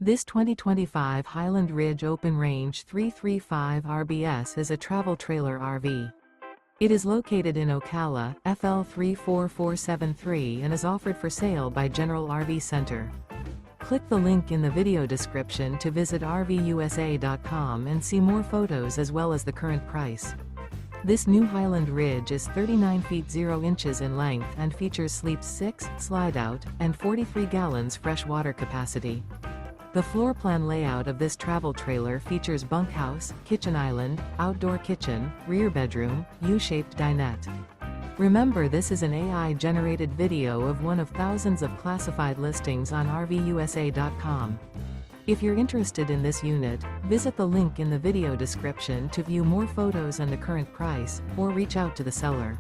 This 2025 Highland Ridge Open Range 335 RBS is a travel trailer RV. It is located in Ocala, FL 34473 and is offered for sale by General RV Center. Click the link in the video description to visit RVUSA.com and see more photos as well as the current price. This new Highland Ridge is 39 feet 0 inches in length and features sleeps 6, Slideout, and 43 gallons fresh water capacity. The floor plan layout of this travel trailer features bunkhouse, kitchen island, outdoor kitchen, rear bedroom, U-shaped dinette. Remember, this is an AI-generated video of one of thousands of classified listings on RVUSA.com. If you're interested in this unit, visit the link in the video description to view more photos and the current price, or reach out to the seller.